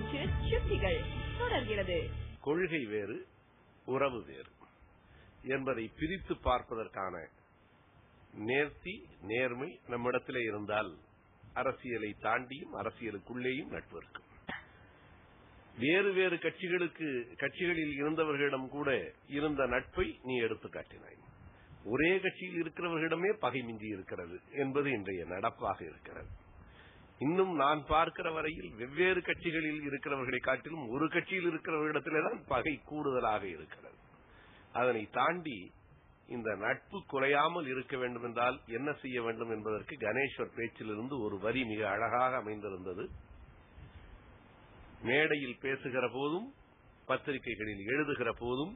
மூச்சு சுத்திகள் தொடர்கிறது. கொள்கை வேறு, உறவு வேறு என்பதை பிரித்து பார்ப்பதற்கான நேர்த்தி, நேர்மை நம்மிடத்திலே இருந்தால் அரசியலை தாண்டியும் அரசியலுக்குள்ளேயும் நட்பு இருக்கும். வேறு வேறு கட்சிகளில் இருந்தவர்களிடம் கூட இருந்த நட்பை நீ எடுத்து காட்டினாய். ஒரே கட்சியில் இருக்கிறவர்களிடமே பகை மிஞ்சி இருக்கிறது என்பது இன்றைய நடப்பாக இருக்கிறது. இன்னும் நான் பார்க்கிற வரையில் வெவ்வேறு கட்சிகளில் இருக்கிறவர்களை காட்டிலும் ஒரு கட்சியில் இருக்கிறவர்களிடத்திலேதான் பகை கூடுதலாக இருக்கிறது. அதனை தாண்டி இந்த நட்பு குறையாமல் இருக்க வேண்டும் என்றால் என்ன செய்ய வேண்டும் என்பதற்கு கணேஸ்வர் பேச்சிலிருந்து ஒரு வரி மிக அழகாக அமைந்திருந்தது. மேடையில் பேசுகிற போதும் பத்திரிகைகளில் எழுதுகிற போதும்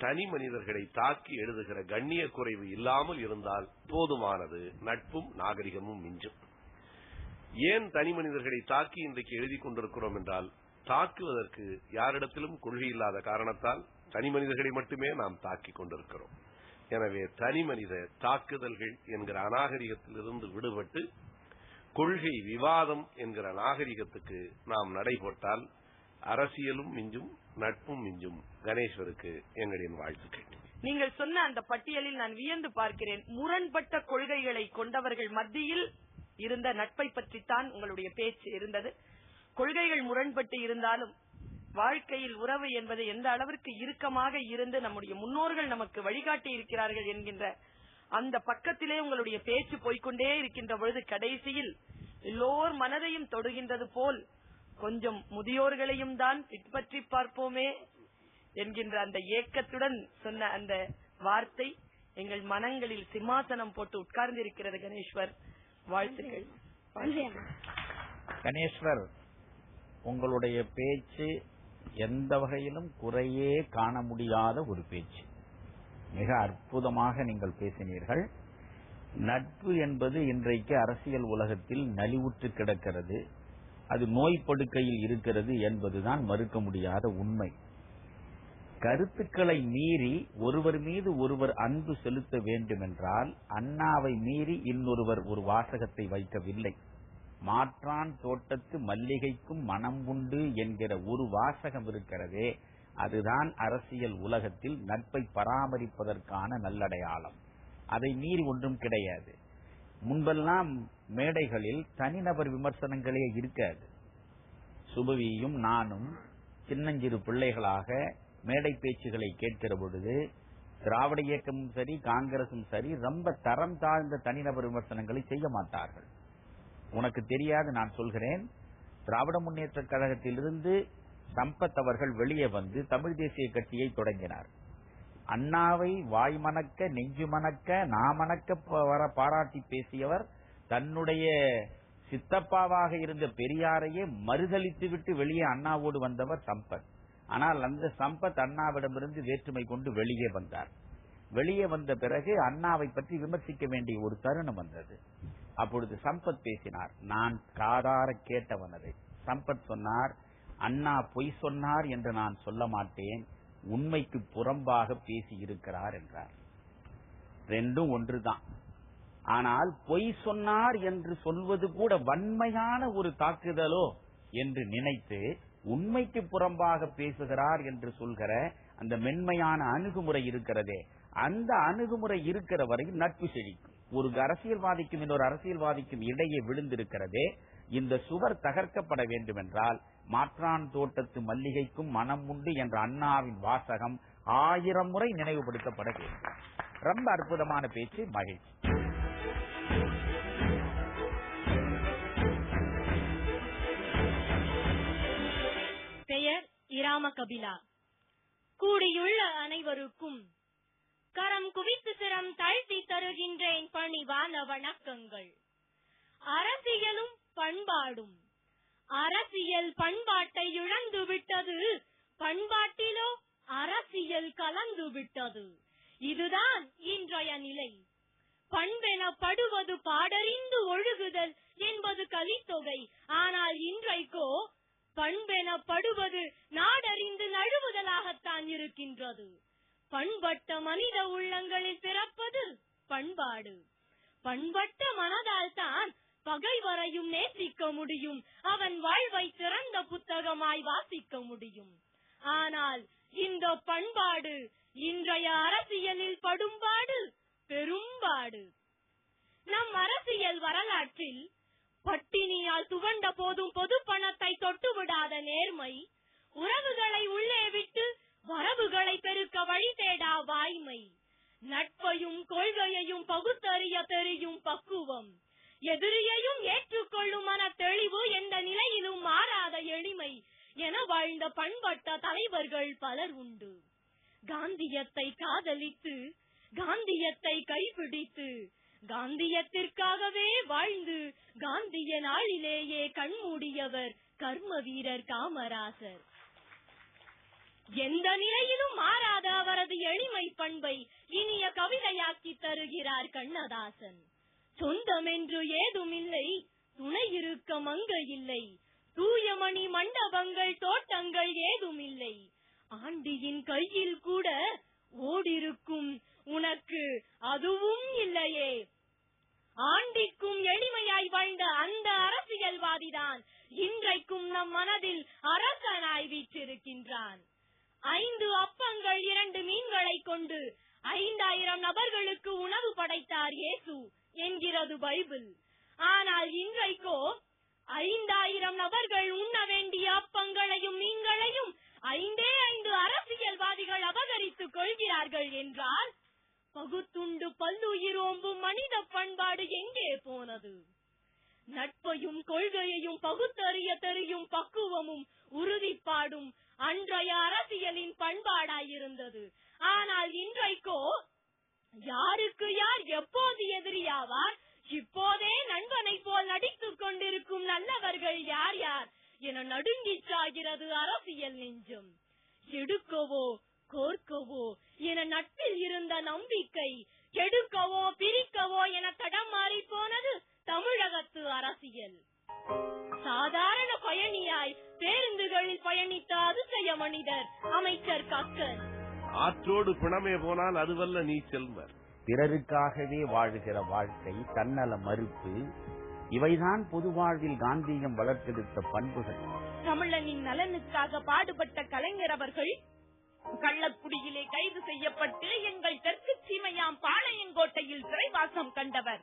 தனி மனிதர்களை தாக்கி எழுதுகிற கண்ணிய குறைவு இல்லாமல் இருந்தால் போதுமானது, நட்பும் நாகரிகமும் மிஞ்சும். ஏன் தனி மனிதர்களை தாக்கி இன்றைக்கு எழுதிக் கொண்டிருக்கிறோம் என்றால், தாக்குவதற்கு யாரிடத்திலும் கொள்கை இல்லாத காரணத்தால் தனி மனிதர்களை மட்டுமே நாம் தாக்கிக் கொண்டிருக்கிறோம். எனவே தனி மனித தாக்குதல்கள் என்கிற அநாகரிகத்திலிருந்து விடுபட்டு கொள்கை விவாதம் என்கிற நாகரிகத்துக்கு நாம் நடைபோட்டால் அரசியலும் மிஞ்சும், நட்பும் மிஞ்சும். கணேஸ்வருக்கு எங்களின் வாழ்த்துக்கள். நீங்கள் சொன்ன அந்த பட்டியலில் நான் வியந்து பார்க்கிறேன். முரண்பட்ட கொள்கைகளை கொண்டவர்கள் மத்தியில் இருந்த நட்பை பற்றித்தான் உங்களுடைய பேச்சு இருந்தது. கொள்கைகள் முரண்பட்டு இருந்தாலும் வாழ்க்கையில் உறவு என்பது எந்த அளவிற்கு இறுக்கமாக இருந்து நம்முடைய முன்னோர்கள் நமக்கு வழிகாட்டி இருக்கிறார்கள் என்கின்ற அந்த பக்கத்திலே உங்களுடைய பேச்சு போய்கொண்டே இருக்கின்ற பொழுது கடைசியில் எல்லோர் மனதையும் தொடுகின்றது போல் கொஞ்சம் முதியோர்களையும் தான் பின்பற்றி பார்ப்போமே என்கின்ற அந்த ஏக்கத்துடன் சொன்ன அந்த வார்த்தை எங்கள் மனங்களில் சிம்மாசனம் போட்டு உட்கார்ந்திருக்கிறது. கணேஸ்வர், வாழ்த்துக்கள். கணேஸ்வர், உங்களுடைய பேச்சு எந்த வகையிலும் குறையே காண முடியாத ஒரு பேச்சு. மிக அற்புதமாக நீங்கள் பேசினீர்கள். நட்பு என்பது இன்றைக்கு அரசியல் உலகத்தில் நலிவுற்று கிடக்கிறது. அது நோய்படுக்கையில் இருக்கிறது என்பதுதான் மறுக்க முடியாத உண்மை. கருத்துக்களை மீறி ஒருவர் மீது ஒருவர் அன்பு செலுத்த வேண்டும் என்றால் அண்ணாவை மீறி இன்னொருவர் ஒரு வாசகத்தை வைக்கவில்லை. மாற்றான் தோட்டத்து மல்லிகைக்கும் மனம் உண்டு என்கிற ஒரு வாசகம் இருக்கிறதே, அதுதான் அரசியல் உலகத்தில் நட்பை பராமரிப்பதற்கான நல்லடையாளம். அதை மீறி ஒன்றும் கிடையாது. முன்பெல்லாம் மேடைகளில் தனிநபர் விமர்சனங்களே இருக்காது. சுபவியும் நானும் சின்னஞ்சிறு பிள்ளைகளாக மேடை பேச்சுகளை கேட்கிற பொழுது திராவிட இயக்கமும் சரி காங்கிரசும் சரி ரொம்ப தரம் தாழ்ந்த தனிநபர் விமர்சனங்களை செய்ய மாட்டார்கள். உனக்கு தெரியாது, நான் சொல்கிறேன். திராவிட முன்னேற்ற கழகத்திலிருந்து சம்பத் அவர்கள் வெளியே வந்து தமிழ் தேசிய கட்சியை தொடங்கினார். அண்ணாவை வாய் மணக்க நெஞ்சு மணக்க நாமணக்க பாராட்டி பேசியவர் தன்னுடைய சித்தப்பாவாக இருந்த பெரியாரையே மறுதளித்து விட்டு வெளியே அண்ணாவோடு வந்தவர் சம்பத். ஆனால் அந்த சம்பத் அண்ணாவிடமிருந்து வேற்றுமை கொண்டு வெளியே வந்தார். வெளியே வந்த பிறகு அண்ணாவை பற்றி விமர்சிக்க வேண்டிய ஒரு தருணம் வந்தது. அப்பொழுது சம்பத் பேசினார். நான் காதார கேட்டவன் அதை. சம்பத் சொன்னார், அண்ணா பொய் சொன்னார் என்று நான் சொல்ல மாட்டேன், உண்மைக்கு புறம்பாக பேசி இருக்கிறார் என்றார். ரெண்டும் ஒன்றுதான். ஆனால் பொய் சொன்னார் என்று சொல்வது கூட வன்மையான ஒரு தாக்குதலோ என்று நினைத்து உண்மைக்கு புறம்பாக பேசுகிறார் என்று சொல்கிற அந்த மென்மையான அணுகுமுறை இருக்கிறதே, அந்த அணுகுமுறை இருக்கிற வரையில் நட்பு செழிக்கும். ஒரு அரசியல்வாதிக்கும் இன்னொரு அரசியல்வாதிக்கும் இடையே விழுந்திருக்கிறதே, இந்த சுவர் தகர்க்கப்பட வேண்டும் என்றால் மாற்றான் தோட்டத்து மல்லிகைக்கும் மனம் உண்டு என்ற அண்ணாவின் வாசகம் 1000 முறை நினைவுபடுத்தப்பட வேண்டும். ரொம்ப அற்புதமான பேச்சு, மகிழ்ச்சி. பெயர் இராம கபிலா. கூடியுள்ள அனைவருக்கும் கரம் குவித்து சிரம் தாழ்த்தி தருகின்றேன் பணிவான வணக்கங்கள். அரசியலும் பண்பாடும். அரசியல் பண்பாட்டை இழந்து விட்டது, பண்பாட்டிலோ அரசியல் கலந்து விட்டது. இதுதான் இன்றைய நிலை. பண்பெனப்படுவது பாடறிந்து ஒழுகுதல் என்பது கலித்தொகை. ஆனால் இன்றைக்கோ பண்பெனப்படுவது நாடறிந்து நழுவுதலாகத்தான் இருக்கின்றது. பண்பட்ட மனித உள்ளங்களில் பிறப்பது பண்பாடு. பண்பட்ட மனதால் தான் பகைவரையும் நேசிக்க முடியும். அவன் வாழ்வை திறந்த புத்தகம் சுதந்திரமாய் வாசிக்க முடியும். ஆனால் இந்த பண்பாடு இன்றைய அரசியலில் படும்பாடு பெரும்பாடு. நம் அரசியல் வரலாற்றில் பட்டினியால் துவண்ட போதும் பொது பணத்தை தொட்டுவிடாத நேர்மை, உறவுகளை உள்ளே விட்டு வரவுகளை பெருக்க வழி தேடா வாய்மை, நட்பையும் கொள்கையையும் பகுத்தறிய தெரியும் பக்குவம், எதிரியையும் ஏற்றுக்கொள்ளும் மன தெளிவு, எந்த நிலையிலும் மாறாத எளிமை என வாழ்ந்த பண்பட்ட தலைவர்கள் பலர் உண்டு. காந்தியத்தை காதலித்து, காந்தியத்தை கைப்பிடித்து, காந்தியத்திற்காகவே வாழ்ந்து காந்திய நாளிலேயே கண்மூடியவர் கர்ம வீரர் காமராசர். எந்த நிலையிலும் மாறாத அவரது எளிமை பண்பை இனிய கவிதையாக்கி தருகிறார் கண்ணதாசன். சொந்தம் என்று ஏதுமில்லை, துணை இருக்க மங்கை இல்லை, தூயமணி மண்டபங்கள் தோட்டங்கள் ஏதுமில்லை, ஆண்டியின் கையில் கூட ஓடிருக்கும் உனக்கு அதுவும் இல்லையே. ஆண்டிக்கும் எளிமையாய் வாழ்ந்த அந்த அரசியல்வாதிதான் இன்றைக்கும் நம் மனதில் அரசனாய் வீற்றிருக்கின்றான். 5 அப்பங்கள் 2 மீன்களை கொண்டு 5000 நபர்களுக்கு உணவு படைத்தார் இயேசு என்கிறது பைபிள். ஆனால் இன்றைக்கோ 5000 நபர்கள் உண்ண வேண்டிய அப்பங்களையும் மீன்களையும் 5 அரசியல்வாதிகள் அபகரித்துக் கொள்கிறார்கள் என்றால் பகுத்துண்டு பல்லுயிரோம்பும் மனித பண்பாடு எங்கே போனது? நட்பையும் கொள்கையையும் பகுத்தறிய தெரியும் பக்குவமும் உறுதிப்பாடும் அன்றைய அரசியலின் பண்பாடாயிருந்தது. ஆனால் இன்றைக்கோ யாருக்கு யார் எப்போது எதிரியாவார், இப்போதே நண்பனை போல் நடித்துக் கொண்டிருக்கும் நல்லவர்கள் யார் யார் என நடுங்கிச் சாகிறது அரசியல் நெஞ்சம். எடுக்கவோ கோர்க்கவோ என நட்பில் இருந்த நம்பிக்கை கெடுக்கவோ பிரிக்கவோ என தடமாறி போனது தமிழகத்து அரசியல். சாதாரண பயணியாய் பேருந்துகளில் பயணித்த அதிசய மனிதர் அமைச்சர் கக்கன். ஆற்றோடு பிணமே போனால் அதுவல்ல நீச்சல்வர். பிறருக்காகவே வாழுகிற வாழ்க்கை, தன்னல மறுப்பு, இவைதான் பொது வாழ்வில் காந்தியம் வளர்த்தெடுத்த பண்புகள். தமிழனின் நலனுக்காக பாடுபட்ட கலைஞர் அவர்கள் கள்ளக்குடியிலே கைது செய்யப்பட்டு எங்கள் தெற்கு சீமையாம் பாளையங்கோட்டையில் சிறைவாசம் கண்டவர்.